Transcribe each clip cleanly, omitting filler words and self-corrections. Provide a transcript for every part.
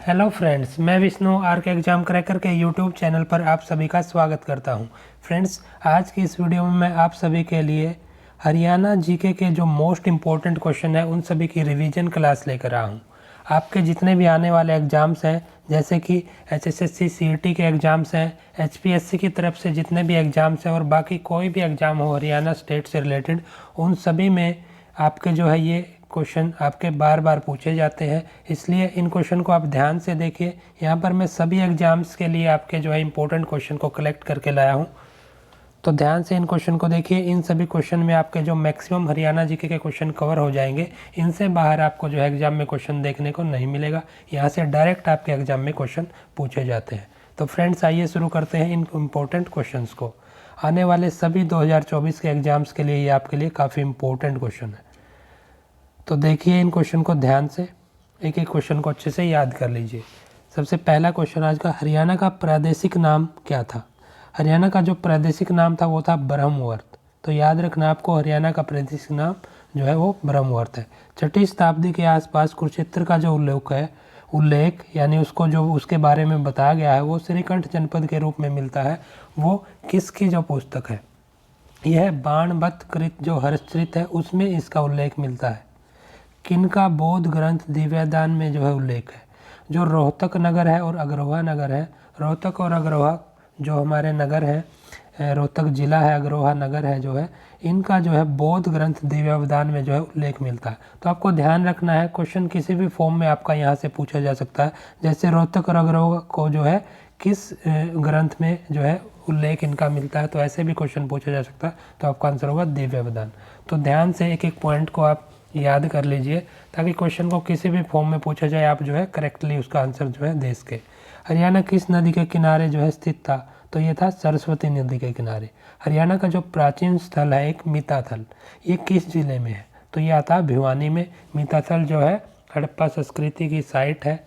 Hello friends, मैं Vishnu arc exam cracker के YouTube channel पर आप सभी का स्वागत करता हूं। फ्रेंड्स, आज की इस वीडियो में मैं आप सभी के लिए हरियाणा जीके के जो मोस्ट इम्पोर्टेंट क्वेश्चन है उन सभी की रिवीजन क्लास लेकर आया हूं। आपके जितने भी आने वाले एग्ज़ाम्स हैं, जैसे कि HSSC CET के एग्ज़ाम्स हैं, HPSC की तरफ से जितने भी एग्ज़ाम्स हैं और बाकी कोई भी एग्ज़ाम हो हरियाणा स्टेट से रिलेटेड, उन सभी में आपके जो है ये क्वेश्चन आपके बार बार पूछे जाते हैं। इसलिए इन क्वेश्चन को आप ध्यान से देखिए। यहाँ पर मैं सभी एग्जाम्स के लिए आपके जो है इंपॉर्टेंट क्वेश्चन को कलेक्ट करके लाया हूँ, तो ध्यान से इन क्वेश्चन को देखिए। इन सभी क्वेश्चन में आपके जो मैक्सिमम हरियाणा जीके के क्वेश्चन कवर हो जाएंगे। इनसे बाहर आपको जो है एग्जाम में क्वेश्चन देखने को नहीं मिलेगा। यहाँ से डायरेक्ट आपके एग्जाम में क्वेश्चन पूछे जाते हैं। तो फ्रेंड्स, आइए शुरू करते हैं इन इम्पोर्टेंट क्वेश्चन को। आने वाले सभी 2024 के एग्जाम्स के लिए ये आपके लिए काफ़ी इंपॉर्टेंट क्वेश्चन है। तो देखिए इन क्वेश्चन को ध्यान से, एक एक क्वेश्चन को अच्छे से याद कर लीजिए। सबसे पहला क्वेश्चन आज का, हरियाणा का प्रादेशिक नाम क्या था? हरियाणा का जो प्रादेशिक नाम था वो था ब्रह्मवर्त। तो याद रखना आपको, हरियाणा का प्रादेशिक नाम जो है वो ब्रह्मवर्त है। 6वीं शताब्दी के आसपास कुरुक्षेत्र का जो उल्लेख यानी उसको जो उसके बारे में बताया गया है वो श्रीकंठ जनपद के रूप में मिलता है। वो किसकी जो पुस्तक है? यह बाणभट्ट कृत जो हर्षचरित है उसमें इसका उल्लेख मिलता है। किनका बौद्ध ग्रंथ दिव्यदान में जो है उल्लेख है? जो रोहतक नगर है और अग्रोहा नगर है, रोहतक और अग्रोहा जो हमारे नगर हैं, रोहतक जिला है, अग्रोहा नगर है जो है, इनका जो है बौद्ध ग्रंथ दिव्यदान में जो है उल्लेख मिलता है। तो आपको ध्यान रखना है, क्वेश्चन किसी भी फॉर्म में आपका यहाँ से पूछा जा सकता है। जैसे रोहतक और अग्रोहा को जो है किस ग्रंथ में जो है उल्लेख इनका मिलता है, तो ऐसे भी क्वेश्चन पूछा जा सकता है। तो आपका आंसर होगा दिव्यदान। तो ध्यान से एक एक पॉइंट को आप याद कर लीजिए ताकि क्वेश्चन को किसी भी फॉर्म में पूछा जाए आप जो है करेक्टली उसका आंसर जो है दे सके। हरियाणा किस नदी के किनारे जो है स्थित था? तो ये था सरस्वती नदी के किनारे। हरियाणा का जो प्राचीन स्थल है एक मीताथल, ये किस जिले में है? तो ये आता है भिवानी में। मीताथल जो है हड़प्पा संस्कृति की साइट है।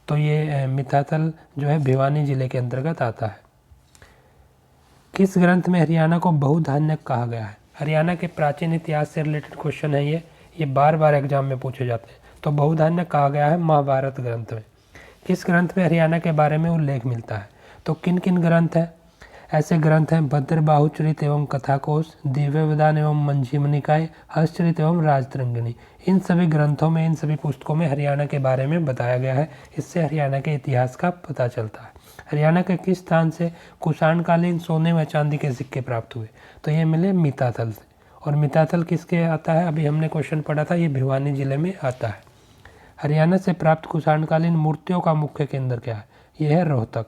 तो ये मीताथल जो है भिवानी जिले के अंतर्गत आता है। किस ग्रंथ में हरियाणा को बहुधान्यक कहा गया है? हरियाणा के प्राचीन इतिहास से रिलेटेड क्वेश्चन है ये बार बार एग्जाम में पूछे जाते हैं। तो बहुधान्यक कहा गया है महाभारत ग्रंथ में। किस ग्रंथ में हरियाणा के बारे में उल्लेख मिलता है? तो किन किन ग्रंथ हैं? ऐसे ग्रंथ हैं भद्रबाहुचरित एवं कथाकोश, दिव्यवदान एवं मंजीम निकाय, हर्षचरित एवं राजतरंगिणी। इन सभी ग्रंथों में, इन सभी पुस्तकों में हरियाणा के बारे में बताया गया है। इससे हरियाणा के इतिहास का पता चलता है। हरियाणा के किस स्थान से कुषाणकालीन सोने व चांदी के सिक्के प्राप्त हुए? तो ये मिले मीताथल से। और मीताथल किसके आता है? अभी हमने क्वेश्चन पढ़ा था, ये भिवानी जिले में आता है। हरियाणा से प्राप्त कुषाणकालीन मूर्तियों का मुख्य केंद्र क्या है? यह है रोहतक।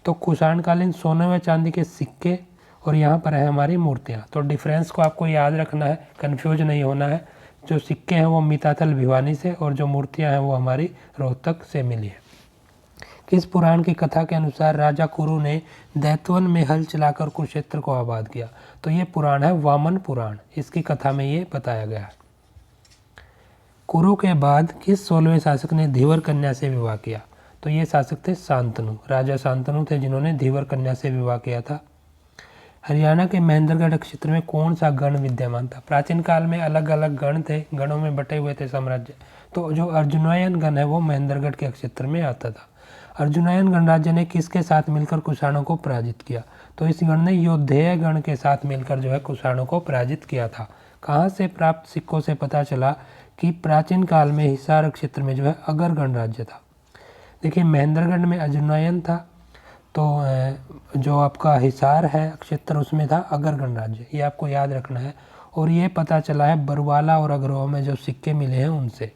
तो कुषाणकालीन सोने व चांदी के सिक्के और यहाँ पर है हमारी मूर्तियाँ। तो डिफरेंस को आपको याद रखना है, कन्फ्यूज नहीं होना है। जो सिक्के हैं वो मीताथल भिवानी से और जो मूर्तियाँ हैं वो हमारी रोहतक से मिली है। किस पुराण की कथा के अनुसार राजा कुरु ने दैत्यवन में हल चलाकर कुरुक्षेत्र को आबाद किया? तो ये पुराण है वामन पुराण। इसकी कथा में ये बताया गया है। कुरु के बाद किस 16वें शासक ने धीवर कन्या से विवाह किया? तो ये शासक थे शांतनु, राजा शांतनु थे जिन्होंने धीवर कन्या से विवाह किया था। हरियाणा के महेंद्रगढ़ क्षेत्र में कौन सा गण विद्यमान था? प्राचीन काल में अलग अलग गण थे, गणों में बटे हुए थे साम्राज्य। तो जो अर्जुनयन गण है वो महेंद्रगढ़ के क्षेत्र में आता था। अर्जुनयन गणराज्य ने किसके साथ मिलकर कुषाणों को पराजित किया? तो इस गण ने योद्धेय गण के साथ मिलकर जो है कुषाणों को पराजित किया था। कहाँ से प्राप्त सिक्कों से पता चला कि प्राचीन काल में हिसार क्षेत्र में जो है अगर गणराज्य था? देखिए, महेंद्रगढ़ में अर्जुनयन था, तो जो आपका हिसार है क्षेत्र उसमें था अगर गणराज्य। ये आपको याद रखना है। और ये पता चला है बरवाला और अग्रोहा में जो सिक्के मिले हैं उनसे।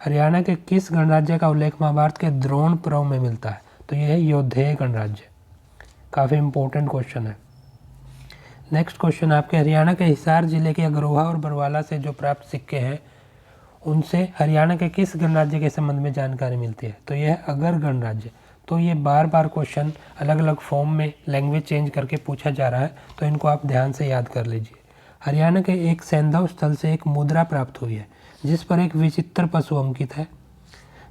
हरियाणा के किस गणराज्य का उल्लेख महाभारत के द्रोण पर्व में मिलता है? तो यह है योद्धेय गणराज्य। काफ़ी इंपॉर्टेंट क्वेश्चन है। नेक्स्ट क्वेश्चन आपके, हरियाणा के हिसार जिले के अग्रोहा और बरवाला से जो प्राप्त सिक्के हैं उनसे हरियाणा के किस गणराज्य के संबंध में जानकारी मिलती है? तो यह है अगर गणराज्य। तो ये बार बार क्वेश्चन अलग अलग फॉर्म में लैंग्वेज चेंज करके पूछा जा रहा है, तो इनको आप ध्यान से याद कर लीजिए। हरियाणा के एक सैंधव स्थल से एक मुद्रा प्राप्त हुई है जिस पर एक विचित्र पशु अंकित है,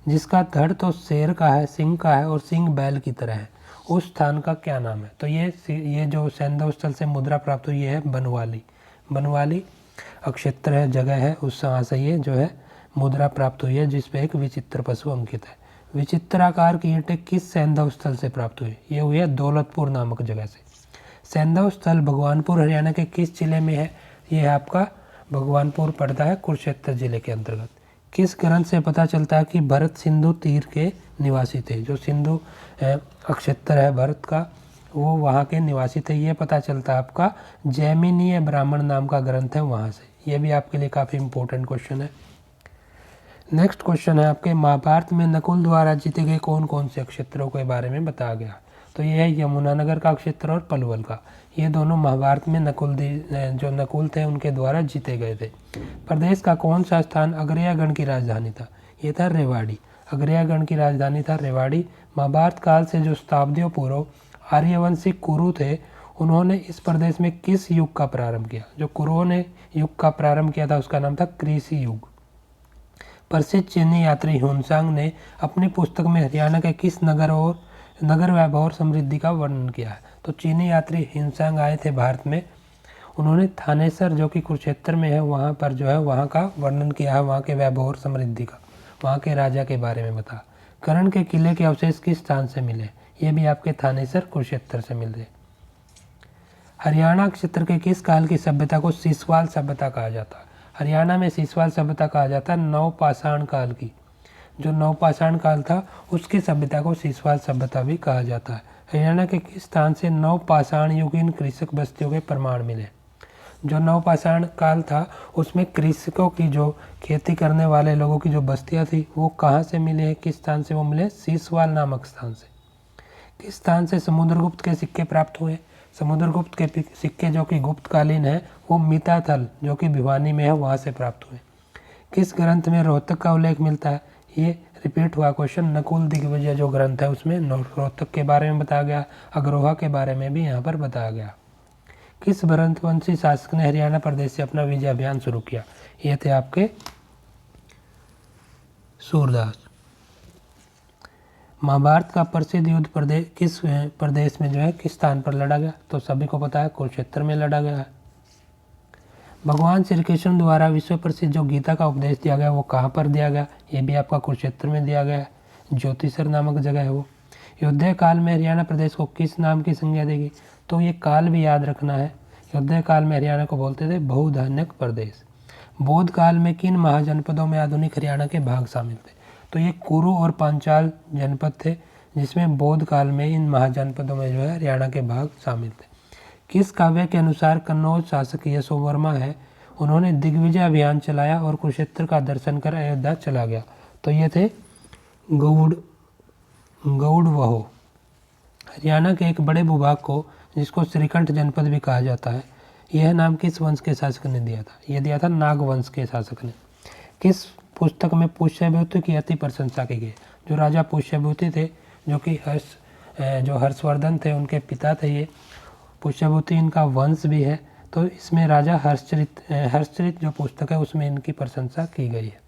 जिसका धड़ तो शेर का है, सिंह का है और सिंह बैल की तरह है। उस स्थान का क्या नाम है? तो ये जो सैंधव स्थल से मुद्रा प्राप्त हुई है बनवाली। बनवाली क्षेत्र है, जगह है, उस वहाँ से ये जो है मुद्रा प्राप्त हुई है जिस पे एक विचित्र पशु अंकित है। विचित्राकार की ईंटें किस सैंधव स्थल से प्राप्त हुई? ये हुई है दौलतपुर नामक जगह से। सैंधव स्थल भगवानपुर हरियाणा के किस जिले में है? ये है आपका भगवानपुर पड़ता है कुरुक्षेत्र जिले के अंतर्गत। किस ग्रंथ से पता चलता है कि भरत सिंधु तीर के निवासी थे? जो सिंधु अक्षेत्र है भरत का, वो वहाँ के निवासी थे। ये पता चलता है आपका जैमिनीय ब्राह्मण नाम का ग्रंथ है वहाँ से। ये भी आपके लिए काफ़ी इंपॉर्टेंट क्वेश्चन है। नेक्स्ट क्वेश्चन है आपके, महाभारत में नकुल द्वारा जीते गए कौन कौन से क्षेत्रों के बारे में बताया गया? तो ये है यमुनानगर का क्षेत्र और पलवल का। ये दोनों महाभारत में जो नकुल थे उनके द्वारा जीते गए थे। प्रदेश का कौन सा स्थान अग्रयागण की राजधानी था? ये था रेवाड़ी। अग्रयागण की राजधानी था रेवाड़ी। महाभारत काल से जो शताब्दियों पूर्व आर्यवंशी कुरु थे, उन्होंने इस प्रदेश में किस युग का प्रारंभ किया? जो कुरुओं ने युग का प्रारंभ किया था उसका नाम था कृषि युग। प्रसिद्ध चीनी यात्री ह्वेनसांग ने अपनी पुस्तक में हरियाणा के किस नगर वैभव और समृद्धि का वर्णन किया है? तो चीनी यात्री ह्वेनसांग आए थे भारत में, उन्होंने थानेसर जो कि कुरुक्षेत्र में है वहाँ पर जो है वहाँ का वर्णन किया है, वहाँ के वैभव और समृद्धि का, वहाँ के राजा के बारे में बता। कर्ण के किले के अवशेष किस स्थान से मिले? ये भी आपके थानेसर कुरुक्षेत्र से मिले। हरियाणा क्षेत्र के किस काल की सभ्यता को सीसवाल सभ्यता कहा जाता है? हरियाणा में सीसवाल सभ्यता कहा जाता है नवपाषाण काल की। जो नवपाषाण काल था उसकी सभ्यता को सीसवाल सभ्यता भी कहा जाता है। हरियाणा के किस स्थान से नवपाषाण युगीन कृषक बस्तियों के प्रमाण मिले? जो नवपाषाण काल था उसमें कृषकों की जो खेती करने वाले लोगों की जो बस्तियां थी वो कहाँ से मिले हैं? किस स्थान से वो मिले? सीसवाल नामक स्थान से। किस स्थान से समुद्रगुप्त के सिक्के प्राप्त हुए? समुद्रगुप्त के सिक्के जो कि गुप्तकालीन है वो मिताथल जो कि भिवानी में है वहाँ से प्राप्त हुए। किस ग्रंथ में रोहतक का उल्लेख मिलता है? ये रिपीट हुआ क्वेश्चन। नकुल दिग्विजय जो ग्रंथ है उसमें रोहतक के बारे में बताया गया, अग्रोहा के बारे में भी यहाँ पर बताया गया। किस भरतवंशी शासक ने हरियाणा प्रदेश से अपना विजय अभियान शुरू किया? ये थे आपके सूरदास। महाभारत का प्रसिद्ध युद्ध किस प्रदेश में जो है किस स्थान पर लड़ा गया? तो सभी को पता है कुरुक्षेत्र में लड़ा गया है। भगवान श्री कृष्ण द्वारा विश्व प्रसिद्ध जो गीता का उपदेश दिया गया वो कहाँ पर दिया गया? ये भी आपका कुरुक्षेत्र में दिया गया है, ज्योतिषर नामक जगह है वो। युद्ध काल में हरियाणा प्रदेश को किस नाम की संज्ञा देगी? तो ये काल भी याद रखना है। युद्ध काल में हरियाणा को बोलते थे बहुधान्यक प्रदेश। बौद्ध काल में किन महाजनपदों में आधुनिक हरियाणा के भाग शामिल थे? तो ये कुरु और पांचाल जनपद थे, जिसमें बौद्ध काल में इन महाजनपदों में जो है हरियाणा के भाग शामिल थे। किस काव्य के अनुसार कन्नौज शासक यशोवर्मा है, उन्होंने दिग्विजय अभियान चलाया और कुरुक्षेत्र का दर्शन कर अयोध्या चला गया? तो ये थे गौड़वहो। हरियाणा के एक बड़े भूभाग को जिसको श्रीकंठ जनपद भी कहा जाता है, यह नाम किस वंश के शासक ने दिया था? यह दिया था नाग वंश के शासक ने। किस पुस्तक में पुष्यभूति की अति प्रशंसा की गई? जो राजा पुष्यभूति थे जो कि हर्षवर्धन थे उनके पिता थे, ये पुष्यभूति इनका वंश भी है। तो इसमें राजा हर्षचरित जो पुस्तक है उसमें इनकी प्रशंसा की गई है।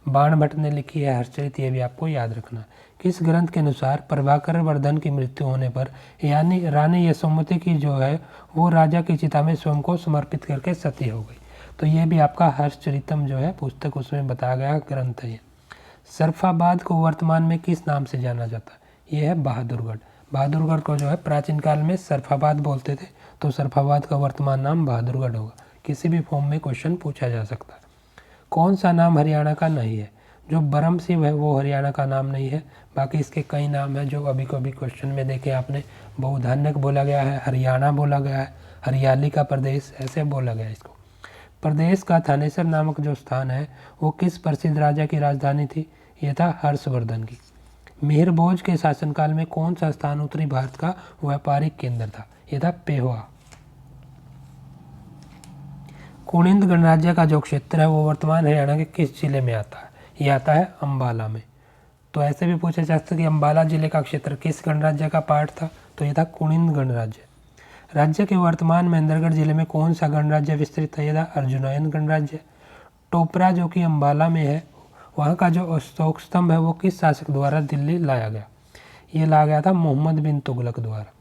बाण भट्ट ने लिखी है हर्षचरित, ये भी आपको याद रखना। किस ग्रंथ के अनुसार प्रभाकर वर्धन की मृत्यु होने पर यानी रानी यशोमती की जो है वो राजा की चिता में स्वयं को समर्पित करके सती हो गई? तो ये भी आपका हर्षचरितम जो है पुस्तक उसमें बताया गया ग्रंथ है। सरफाबाद को वर्तमान में किस नाम से जाना जाता है? ये है बहादुरगढ़। बहादुरगढ़ को जो है प्राचीन काल में सरफाबाद बोलते थे, तो सरफाबाद का वर्तमान नाम बहादुरगढ़ होगा। किसी भी फॉर्म में क्वेश्चन पूछा जा सकता है। कौन सा नाम हरियाणा का नहीं है? जो बरम शिव है वो हरियाणा का नाम नहीं है, बाकी इसके कई नाम हैं जो अभी कभी क्वेश्चन में देखे आपने। बहुधान्यक बोला गया है, हरियाणा बोला गया है, हरियाली का प्रदेश ऐसे बोला गया है इसको। प्रदेश का थानेसर नामक जो स्थान है वो किस प्रसिद्ध राजा की राजधानी थी? ये था हर्षवर्धन की। मिहिर भोज के शासनकाल में कौन सा स्थान उत्तरी भारत का व्यापारिक केंद्र था? यह था पेहोवा। कुणिंद गणराज्य का जो क्षेत्र है वो वर्तमान हरियाणा के किस जिले में आता है? ये आता है अंबाला में। तो ऐसे भी पूछा जा सकता है कि अंबाला जिले का क्षेत्र किस गणराज्य का पार्ट था? तो ये था कुणिंद गणराज्य। राज्य के वर्तमान महेंद्रगढ़ जिले में कौन सा गणराज्य विस्तृत है? ये था अर्जुनयन गणराज्य। टोपरा जो कि अंबाला में है, वहाँ का जो अशोक स्तंभ है वो किस शासक द्वारा दिल्ली लाया गया? ये लाया गया था मोहम्मद बिन तुगलक द्वारा।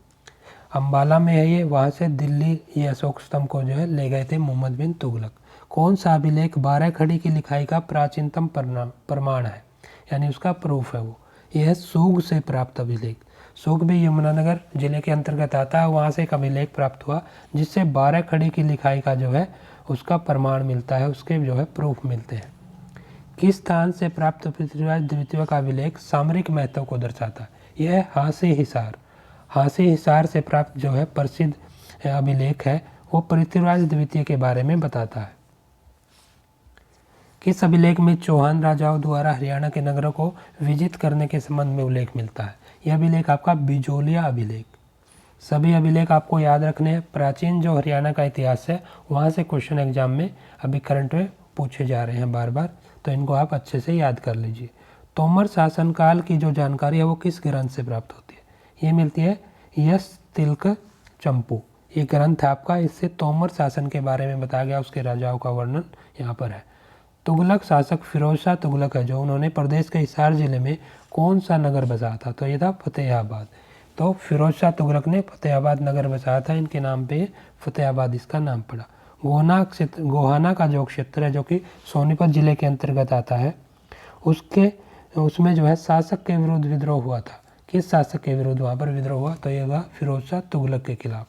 अंबाला में है ये, वहाँ से दिल्ली ये अशोक स्तंभ को जो है ले गए थे मोहम्मद बिन तुगलक। कौन सा अभिलेख 12 खड़ी की लिखाई का प्राचीनतम प्रमाण है? यानी उसका प्रूफ है वो। यह है सूग से प्राप्त अभिलेख। सूग भी यमुनानगर जिले के अंतर्गत आता है, वहाँ से एक अभिलेख प्राप्त हुआ जिससे 12 खड़ी की लिखाई का जो है उसका प्रमाण मिलता है, उसके जो है प्रूफ मिलते हैं। किस स्थान से प्राप्त पृथ्वीराज द्वितीय का अभिलेख सामरिक महत्व को दर्शाता है? यह है हांसी हिसार। हांसी हिसार से प्राप्त जो है प्रसिद्ध अभिलेख है वो पृथ्वीराज द्वितीय के बारे में बताता है। किस अभिलेख में चौहान राजाओं द्वारा हरियाणा के नगरों को विजित करने के संबंध में उल्लेख मिलता है? यह अभिलेख आपका बिजोलिया अभिलेख। सभी अभिलेख आपको याद रखने हैं। प्राचीन जो हरियाणा का इतिहास है वहाँ से क्वेश्चन एग्जाम में अभी करंट में पूछे जा रहे हैं बार बार, तो इनको आप अच्छे से याद कर लीजिए। तोमर शासनकाल की जो जानकारी है वो किस ग्रंथ से प्राप्त होती है? ये मिलती है यश तिलक चंपू। ये ग्रंथ है आपका, इससे तोमर शासन के बारे में बताया गया, उसके राजाओं का वर्णन यहाँ पर है। तुगलक शासक फिरोज शाह तुगलक है जो उन्होंने प्रदेश के हिसार जिले में कौन सा नगर बसाया था? तो ये था फतेहाबाद। तो फिरोज शाह तुगलक ने फतेहाबाद नगर बसाया था, इनके नाम पे फतेहाबाद इसका नाम पड़ा। गोहाना का जो क्षेत्र है जो कि सोनीपत जिले के अंतर्गत आता है, उसमें जो है शासक के विरुद्ध विद्रोह हुआ था। किस शासक के विरुद्ध वहाँ पर विद्रोह हुआ? तो ये हुआ फिरोज शाह तुगलक के खिलाफ।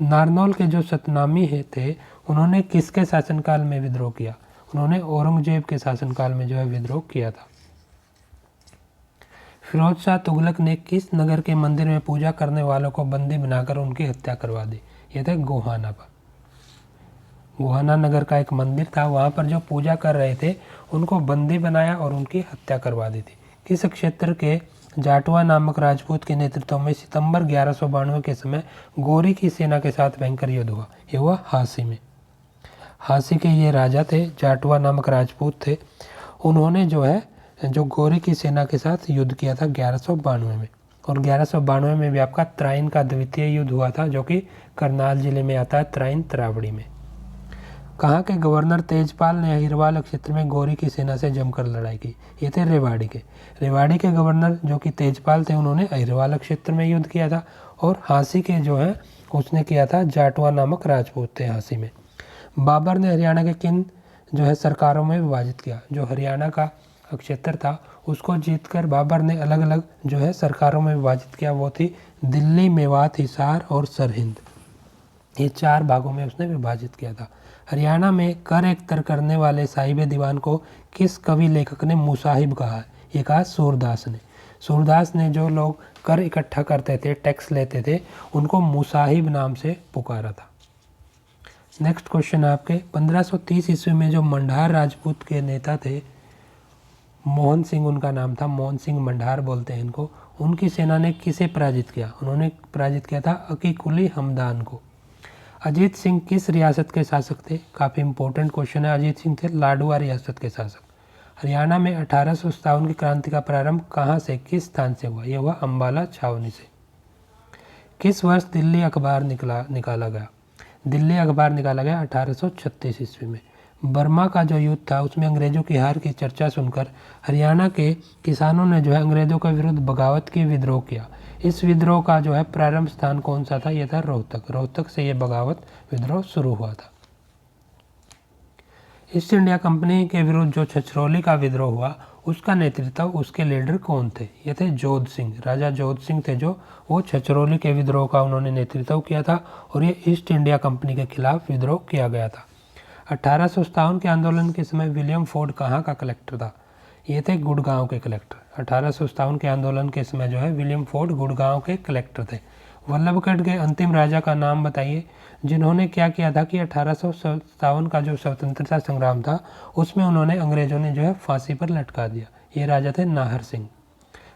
नारनौल के जो सतनामी थे उन्होंने किसके शासनकाल में विद्रोह किया? उन्होंने औरंगजेब के शासनकाल में जो है विद्रोह किया था। फिरोज शाह तुगलक ने किस नगर के मंदिर में पूजा करने वालों को बंदी बनाकर उनकी हत्या करवा दी? ये थे गोहाना पर। गोहाना नगर का एक मंदिर था, वहाँ पर जो पूजा कर रहे थे उनको बंदी बनाया और उनकी हत्या करवा दी थी। किस क्षेत्र के जाटवा नामक राजपूत के नेतृत्व में सितंबर 1192 के समय गोरी की सेना के साथ भयंकर युद्ध हुआ? ये हुआ हांसी में। हांसी के ये राजा थे, जाटवा नामक राजपूत थे, उन्होंने जो है जो गोरी की सेना के साथ युद्ध किया था 1192 में। और 1192 में भी आपका त्राइन का द्वितीय युद्ध हुआ था जो कि करनाल जिले में आता है, त्राइन तरावड़ी में। कहाँ के गवर्नर तेजपाल ने अहिरवाल क्षेत्र में गोरी की सेना से जमकर लड़ाई की? ये थे रेवाड़ी के। रेवाड़ी के गवर्नर जो कि तेजपाल थे उन्होंने अहिरवाल क्षेत्र में युद्ध किया था। और हांसी के जो है उसने किया था जाटवा नामक राजपूत थे हांसी में। बाबर ने हरियाणा के किन जो है सरकारों में विभाजित किया? जो हरियाणा का क्षेत्र था उसको जीतकर बाबर ने अलग अलग जो है सरकारों में विभाजित किया, वो थी दिल्ली, मेवात, हिसार और सरहिंद। ये 4 भागों में उसने विभाजित किया था। हरियाणा में कर एकत्र करने वाले साहिब दीवान को किस कवि लेखक ने मुसाहिब कहा है? ये कहा सूरदास ने। सूरदास ने जो लोग कर इकट्ठा करते थे, टैक्स लेते थे, उनको मुसाहिब नाम से पुकारा था। नेक्स्ट क्वेश्चन आपके 1530 ईस्वी में जो मंडार राजपूत के नेता थे, मोहन सिंह उनका नाम था, मोहन सिंह मंडार बोलते हैं इनको, उनकी सेना ने किसे पराजित किया? उन्होंने पराजित किया था अकीकुली हमदान को। अजीत सिंह किस रियासत के शासक थे? काफ़ी इंपॉर्टेंट क्वेश्चन है। अजीत सिंह थे लाडवा रियासत के शासक। हरियाणा में 1857 की क्रांति का प्रारंभ कहाँ से, किस स्थान से हुआ? यह हुआ अम्बाला छावनी से। किस वर्ष दिल्ली अखबार निकाला गया? दिल्ली अखबार निकाला गया 1836 ईस्वी में। बर्मा का जो युद्ध था उसमें अंग्रेजों की हार की चर्चा सुनकर हरियाणा के किसानों ने जो है अंग्रेजों के विरुद्ध बगावत की विद्रोह किया। इस विद्रोह का जो है प्रारंभ स्थान कौन सा था? यह था रोहतक। रोहतक से यह बगावत विद्रोह शुरू हुआ था। ईस्ट इंडिया कंपनी के विरुद्ध जो छछरौली का विद्रोह हुआ उसका नेतृत्व, उसके लीडर कौन थे? ये थे जोध सिंह। राजा जोध सिंह थे जो वो छछरौली के विद्रोह का उन्होंने नेतृत्व किया था और ये ईस्ट इंडिया कंपनी के खिलाफ विद्रोह किया गया था। 1857 के आंदोलन के समय विलियम फोर्ड कहाँ का कलेक्टर था? ये थे गुड़गांव के कलेक्टर। 1857 के आंदोलन के समय जो है विलियम फोर्ड गुड़गांव के कलेक्टर थे। वल्लभगढ़ के अंतिम राजा का नाम बताइए जिन्होंने क्या किया था कि 1857 का जो स्वतंत्रता संग्राम था उसमें उन्होंने अंग्रेजों ने जो है फांसी पर लटका दिया। ये राजा थे नाहर सिंह।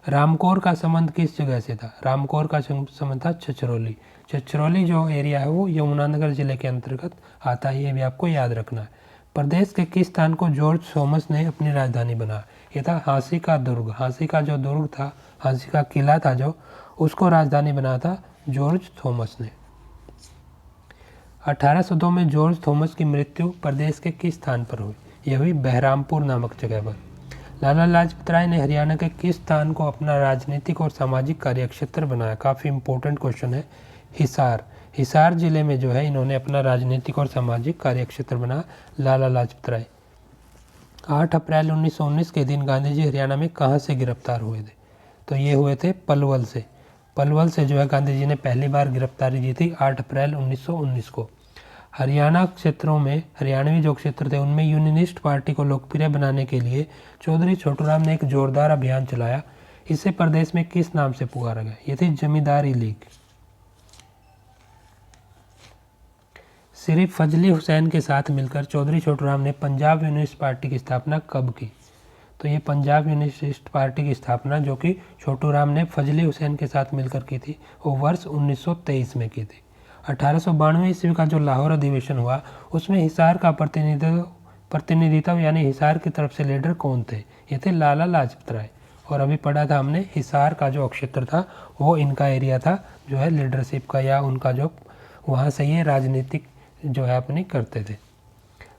रामकोर का संबंध किस जगह से था? रामकोर का संबंध था छछरौली। छछरौली जो एरिया है वो यमुनानगर जिले के अंतर्गत आता है, ये भी आपको याद रखना है। प्रदेश के किस स्थान को जॉर्ज थॉमस ने अपनी राजधानी बनाया? ये था हांसी का दुर्ग। हांसी का जो दुर्ग था, हांसी का किला था जो, उसको राजधानी बनाया था जॉर्ज थॉमस ने। 1802 में जॉर्ज थॉमस की मृत्यु प्रदेश के किस स्थान पर हुई? यह हुई बहरामपुर नामक जगह पर। लाला लाजपत राय ने हरियाणा के किस स्थान को अपना राजनीतिक और सामाजिक कार्यक्षेत्र बनाया? काफ़ी इंपॉर्टेंट क्वेश्चन है। हिसार। हिसार जिले में जो है इन्होंने अपना राजनीतिक और सामाजिक कार्यक्षेत्र बनाया लाला लाजपत राय। 8 अप्रैल 1919 के दिन गांधी जी हरियाणा में कहाँ से गिरफ्तार हुए थे? तो ये हुए थे पलवल से। पलवल से जो है गांधी जी ने पहली बार गिरफ्तारी दी थी 8 अप्रैल 1919 को। हरियाणा क्षेत्रों में, हरियाणवी जो क्षेत्र थे उनमें यूनियनिस्ट पार्टी को लोकप्रिय बनाने के लिए चौधरी छोटूराम ने एक जोरदार अभियान चलाया। इसे प्रदेश में किस नाम से पुकारा गया? ये थी जमींदारी लीग। सिर्फ फजली हुसैन के साथ मिलकर चौधरी छोटूराम ने पंजाब यूनियनिस्ट पार्टी की स्थापना कब की? तो ये पंजाब यूनियनिस्ट पार्टी की स्थापना जो कि छोटूराम ने फजली हुसैन के साथ मिलकर की थी, वो वर्ष 1923 में की थी। 1892 ईस्वी का जो लाहौर अधिवेशन हुआ उसमें हिसार का प्रतिनिधित्व यानी हिसार की तरफ से लीडर कौन थे? ये थे लाला लाजपत राय। और अभी पढ़ा था हमने हिसार का जो क्षेत्र था वो इनका एरिया था जो है लीडरशिप का, या उनका जो वहाँ से ये राजनीतिक जो है अपनी करते थे।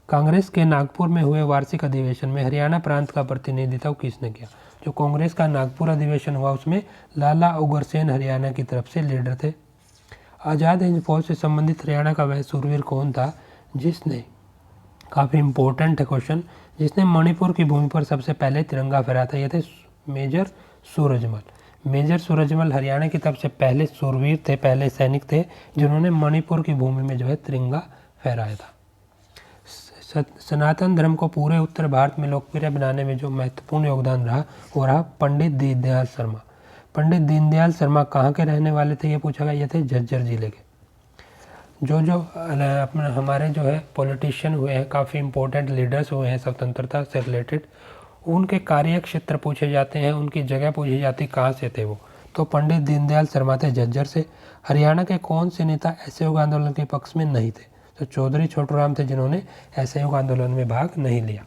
कांग्रेस के नागपुर में हुए वार्षिक अधिवेशन में हरियाणा प्रांत का प्रतिनिधित्व किसने किया? जो कांग्रेस का नागपुर अधिवेशन हुआ उसमें लाला उग्रसेन हरियाणा की तरफ से लीडर थे। आज़ाद हिंद फौज से संबंधित हरियाणा का वह सूरवीर कौन था जिसने, काफ़ी इम्पोर्टेंट है क्वेश्चन, जिसने मणिपुर की भूमि पर सबसे पहले तिरंगा फहराया था? ये थे मेजर सूरजमल। मेजर सूरजमल हरियाणा की तरफ से पहले सूरवीर थे, पहले सैनिक थे जिन्होंने मणिपुर की भूमि में जो है तिरंगा फहराया था। सनातन धर्म को पूरे उत्तर भारत में लोकप्रिय बनाने में जो महत्वपूर्ण योगदान रहा वो रहा पंडित दीनदयाल शर्मा। पंडित दीनदयाल शर्मा कहाँ के रहने वाले थे ये पूछा गया? ये थे झज्जर जिले के। जो अपने हमारे जो है पॉलिटिशियन हुए हैं, काफ़ी इंपॉर्टेंट लीडर्स हुए हैं स्वतंत्रता से रिलेटेड, उनके कार्य क्षेत्र पूछे जाते हैं, उनकी जगह पूछी जाती कहाँ से थे वो। तो पंडित दीनदयाल शर्मा थे झज्जर से। हरियाणा के कौन से नेता असहयोग आंदोलन के पक्ष में नहीं थे? तो चौधरी छोटूराम थे जिन्होंने असहयोग आंदोलन में भाग नहीं लिया।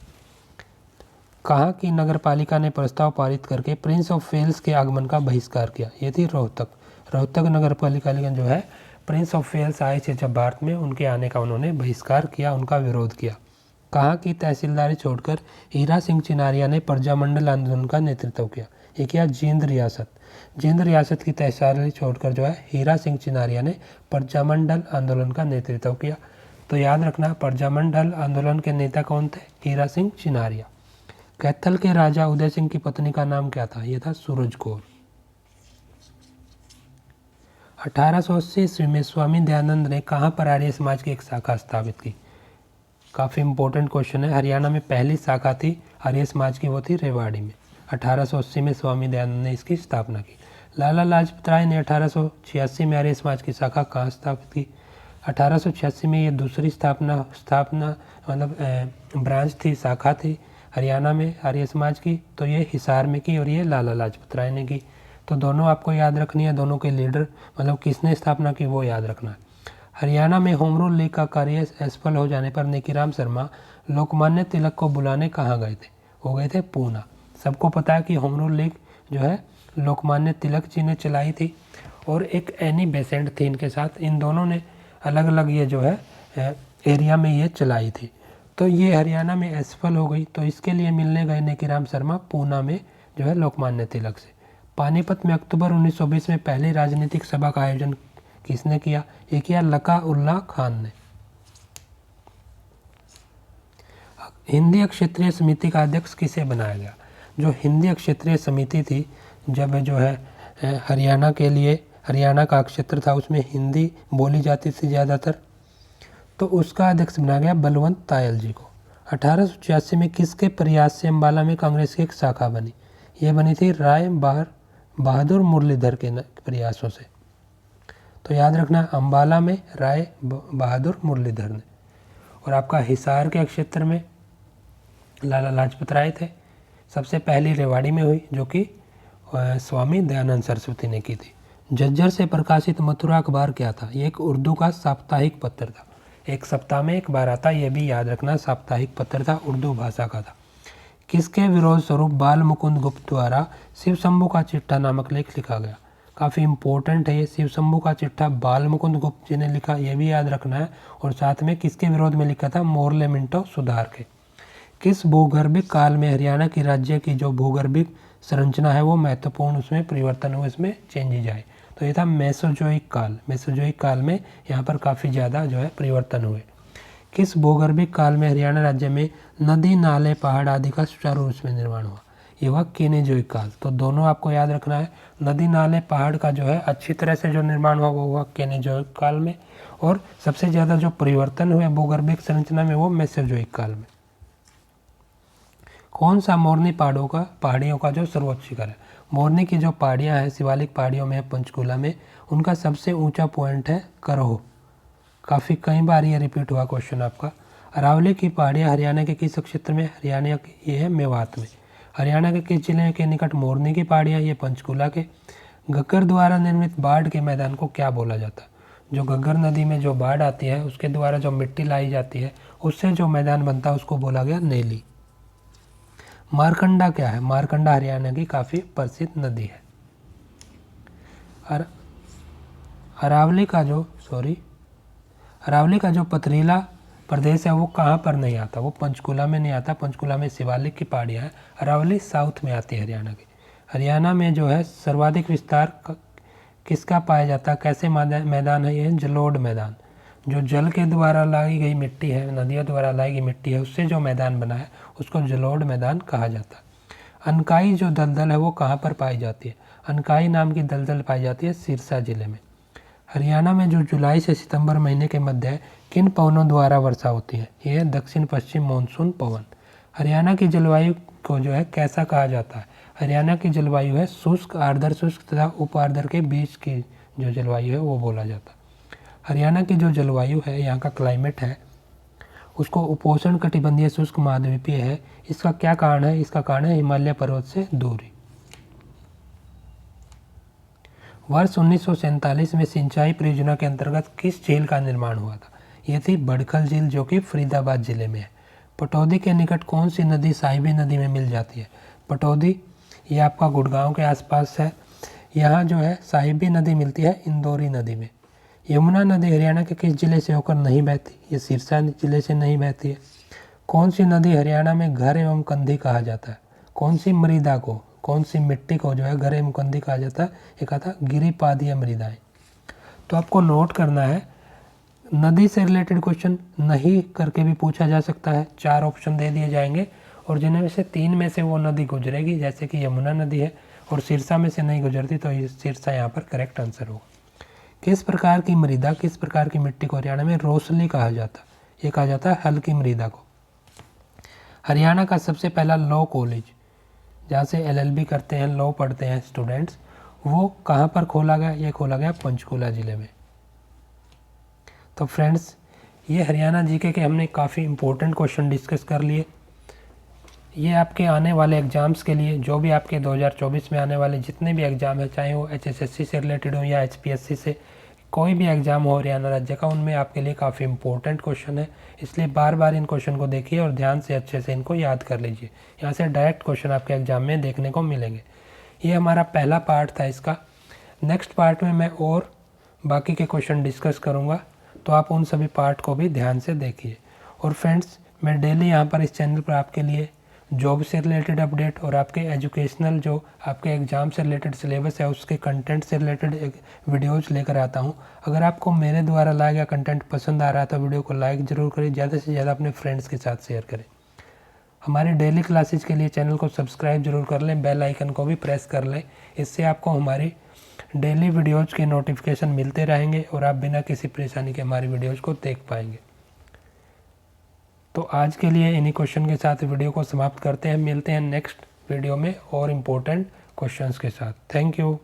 कहाँ की नगर पालिका ने प्रस्ताव पारित करके प्रिंस ऑफ वेल्स के आगमन का बहिष्कार किया? ये थी रोहतक। रोहतक नगर पालिका जो है प्रिंस ऑफ वेल्स आए थे जब भारत में, उनके आने का उन्होंने बहिष्कार किया, उनका विरोध किया। कहाँ की तहसीलदारी छोड़कर हीरा सिंह चिनारिया ने प्रजामंडल आंदोलन का नेतृत्व किया? ये किया जींद रियासत। जींद रियासत की तहसीलदारी छोड़कर जो है हीरा सिंह चिनारिया ने प्रजामंडल आंदोलन का नेतृत्व किया। तो याद रखना प्रजामंडल आंदोलन के नेता कौन थे? हीरा सिंह चिनारिया। कैथल के राजा उदय सिंह की पत्नी का नाम क्या था? यह था सूरज कौर। 1880 ईस्वी में स्वामी दयानंद ने कहाँ पर आर्य समाज की एक शाखा स्थापित की? काफ़ी इंपॉर्टेंट क्वेश्चन है। हरियाणा में पहली शाखा थी आर्य समाज की, वो थी रेवाड़ी में। 1880 में स्वामी दयानंद ने इसकी स्थापना की। लाला लाजपत राय ने 1886 में आर्य समाज की शाखा कहाँ स्थापित की? 1886 में ये दूसरी स्थापना मतलब ब्रांच थी, शाखा थी हरियाणा में आर्य समाज की। तो ये हिसार में की और ये लाला लाजपत राय ने की। तो दोनों आपको याद रखनी है, दोनों के लीडर मतलब किसने स्थापना की वो याद रखना है। हरियाणा में होम रूल लीग का कार्य असफल हो जाने पर नेकीराम शर्मा लोकमान्य तिलक को बुलाने कहाँ गए थे? वो गए थे पूना। सबको पता है कि होम रूल लीग जो है लोकमान्य तिलक जी ने चलाई थी और एक एनी बेसेंट थी इनके साथ। इन दोनों ने अलग अलग ये जो है एरिया में ये चलाई थी। तो ये हरियाणा में असफल हो गई, तो इसके लिए मिलने गए नेकीराम शर्मा पूना में जो है लोकमान्य तिलक से। पानीपत में अक्टूबर 1920 में पहली राजनीतिक सभा का आयोजन किसने किया? ये किया लका उल्ला खान ने। हिंदी क्षेत्रीय समिति का अध्यक्ष किसे बनाया गया? जो हिंदी क्षेत्रीय समिति थी, जब जो है हरियाणा के लिए, हरियाणा का क्षेत्र था उसमें हिंदी बोली जाती थी ज़्यादातर, तो उसका अध्यक्ष बनाया गया बलवंत तायल जी को। 1886 में किसके प्रयास से अम्बाला में कांग्रेस की एक शाखा बनी? ये बनी थी राय बहादुर मुरलीधर के प्रयासों से। तो याद रखना अम्बाला में राय बहादुर मुरलीधर ने। और आपका हिसार के क्षेत्र में लाला लाजपत राय थे। सबसे पहली रेवाड़ी में हुई जो कि स्वामी दयानंद सरस्वती ने की थी। झज्जर से प्रकाशित मथुरा अखबार क्या था? ये एक उर्दू का साप्ताहिक पत्र था, एक सप्ताह में एक बार आता, ये भी याद रखना साप्ताहिक पत्र था, उर्दू भाषा का था। किसके विरोध स्वरूप बाल मुकुंद गुप्त द्वारा शिव शंभू का चिट्ठा नामक लेख लिखा गया? काफ़ी इंपॉर्टेंट है ये। शिव शंभू का चिट्ठा बाल मुकुंद गुप्त जी ने लिखा, ये भी याद रखना है। और साथ में किसके विरोध में लिखा था? मोरले मिंटो सुधार के। किस भूगर्भिक काल में हरियाणा की राज्य की जो भूगर्भिक संरचना है वो महत्वपूर्ण उसमें परिवर्तन हुए, इसमें चेंजेज आए? तो ये था मेसोजोइक काल। मेसोजोइक काल में यहाँ पर काफ़ी ज़्यादा जो है परिवर्तन हुए। किस भूगर्भिक काल में हरियाणा राज्य में नदी, नाले, पहाड़ आदि का सुचारू रूप में निर्माण हुआ? ये हुआ केनेजोइक काल। तो दोनों आपको याद रखना है। नदी, नाले, पहाड़ का जो है अच्छी तरह से जो निर्माण हुआ वो हुआ केनेजोइक काल में, और सबसे ज़्यादा जो परिवर्तन हुए भूगर्भिक संरचना में वो मेसोजोइक काल में। कौन सा मोरनी पहाड़ियों का जो सर्वोच्च शिखर है? मोरनी की जो पहाड़ियाँ हैं शिवालिक पहाड़ियों में है पंचकूला में, उनका सबसे ऊंचा पॉइंट है करोह। काफ़ी कई बार ये रिपीट हुआ क्वेश्चन आपका। अरावली की पहाड़ियाँ हरियाणा के किस क्षेत्र में? हरियाणा की ये है मेवात में। हरियाणा के किस जिले के निकट मोरनी की पहाड़ियाँ? ये पंचकूला के। घग्गर द्वारा निर्मित बाढ़ के मैदान को क्या बोला जाता है? जो घग्गर नदी में जो बाढ़ आती है उसके द्वारा जो मिट्टी लाई जाती है उससे जो मैदान बनता है उसको बोला गया नेली। मारकंडा क्या है? मारकंडा हरियाणा की काफ़ी प्रसिद्ध नदी है। अरावली का जो पथरीला प्रदेश है वो कहाँ पर नहीं आता? वो पंचकूला में नहीं आता। पंचकूला में शिवालिक की पहाड़ियाँ है। अरावली साउथ में आती है हरियाणा की। हरियाणा में जो है सर्वाधिक विस्तार किसका पाया जाता है? कैसे मैदान है? ये जलोढ़ मैदान। जो जल के द्वारा लाई गई मिट्टी है, नदियों द्वारा लाई गई मिट्टी है, उससे जो मैदान बना है उसको जलोढ़ मैदान कहा जाता है। अनकाई जो दलदल है वो कहाँ पर पाई जाती है? अनकाई नाम की दलदल पाई जाती है सिरसा जिले में। हरियाणा में जो जुलाई से सितंबर महीने के मध्य किन पवनों द्वारा वर्षा होती है? ये दक्षिण पश्चिम मानसून पवन। हरियाणा की जलवायु को जो है कैसा कहा जाता है? हरियाणा की जलवायु है शुष्क, आर्द्र शुष्क तथा उप आर्द्र के बीच की जो जलवायु है वो बोला जाता है। हरियाणा की जो जलवायु है, यहाँ का क्लाइमेट है, उसको उपोष्ण कटिबंधीय शुष्क महाद्वीपीय है। इसका क्या कारण है? इसका कारण है हिमालय पर्वत से दूरी। वर्ष 1947 में सिंचाई परियोजना के अंतर्गत किस झील का निर्माण हुआ था? ये थी बड़खल झील जो कि फरीदाबाद जिले में है। पटौदी के निकट कौन सी नदी साहिबी नदी में मिल जाती है? पटौदी ये आपका गुड़गांव के आसपास है। यहाँ जो है साहिबी नदी मिलती है इंदौरी नदी में। यमुना नदी हरियाणा के किस जिले से होकर नहीं बहती? ये सिरसा जिले से नहीं बहती है। कौन सी नदी हरियाणा में घर एवं कंधी कहा जाता है? कौन सी मृदा को, कौन सी मिट्टी को जो है घर एवं कंधी कहा जाता है? एक आता गिरिपादीय मृदाएं। तो आपको नोट करना है, नदी से रिलेटेड क्वेश्चन नहीं करके भी पूछा जा सकता है। 4 ऑप्शन दे दिए जाएंगे और जिनमें से 3 में से वो नदी गुजरेगी, जैसे कि यमुना नदी है, और सिरसा में से नहीं गुजरती तो ये सिरसा यहाँ पर करेक्ट आंसर होगा। किस प्रकार की मृदा, किस प्रकार की मिट्टी को हरियाणा में रोसली कहा जाता है? ये कहा जाता है हल्की मृदा को। हरियाणा का सबसे पहला लॉ कॉलेज, जहाँ से LLB करते हैं, लॉ पढ़ते हैं स्टूडेंट्स, वो कहाँ पर खोला गया? ये खोला गया पंचकूला जिले में। तो फ्रेंड्स, ये हरियाणा जीके के हमने काफ़ी इंपॉर्टेंट क्वेश्चन डिस्कस कर लिए। ये आपके आने वाले एग्ज़ाम्स के लिए, जो भी आपके 2024 में आने वाले जितने भी एग्ज़ाम है, चाहे वो HSSC से रिलेटेड हो या HPSC से, कोई भी एग्ज़ाम हो हरियाणा राज्य का, उनमें आपके लिए काफ़ी इंपॉर्टेंट क्वेश्चन है। इसलिए बार बार इन क्वेश्चन को देखिए और ध्यान से अच्छे से इनको याद कर लीजिए। यहाँ से डायरेक्ट क्वेश्चन आपके एग्ज़ाम में देखने को मिलेंगे। ये हमारा पहला पार्ट था इसका। नेक्स्ट पार्ट में मैं और बाकी के क्वेश्चन डिस्कस करूँगा, तो आप उन सभी पार्ट को भी ध्यान से देखिए। और फ्रेंड्स, मैं डेली यहाँ पर इस चैनल पर आपके लिए जॉब से रिलेटेड अपडेट और आपके एजुकेशनल जो आपके एग्ज़ाम से रिलेटेड सिलेबस है उसके कंटेंट से रिलेटेड वीडियोज़ लेकर आता हूँ। अगर आपको मेरे द्वारा लाया गया कंटेंट पसंद आ रहा है तो वीडियो को लाइक ज़रूर करें, ज़्यादा से ज़्यादा अपने फ्रेंड्स के साथ शेयर करें। हमारे डेली क्लासेज के लिए चैनल को सब्सक्राइब जरूर कर लें, बेल आइकन को भी प्रेस कर लें। इससे आपको हमारी डेली वीडियोज़ के नोटिफिकेशन मिलते रहेंगे और आप बिना किसी परेशानी के हमारी वीडियोज़ को देख पाएंगे। तो आज के लिए इन्हीं क्वेश्चन के साथ वीडियो को समाप्त करते हैं। मिलते हैं नेक्स्ट वीडियो में और इम्पोर्टेंट क्वेश्चंस के साथ। Thank you.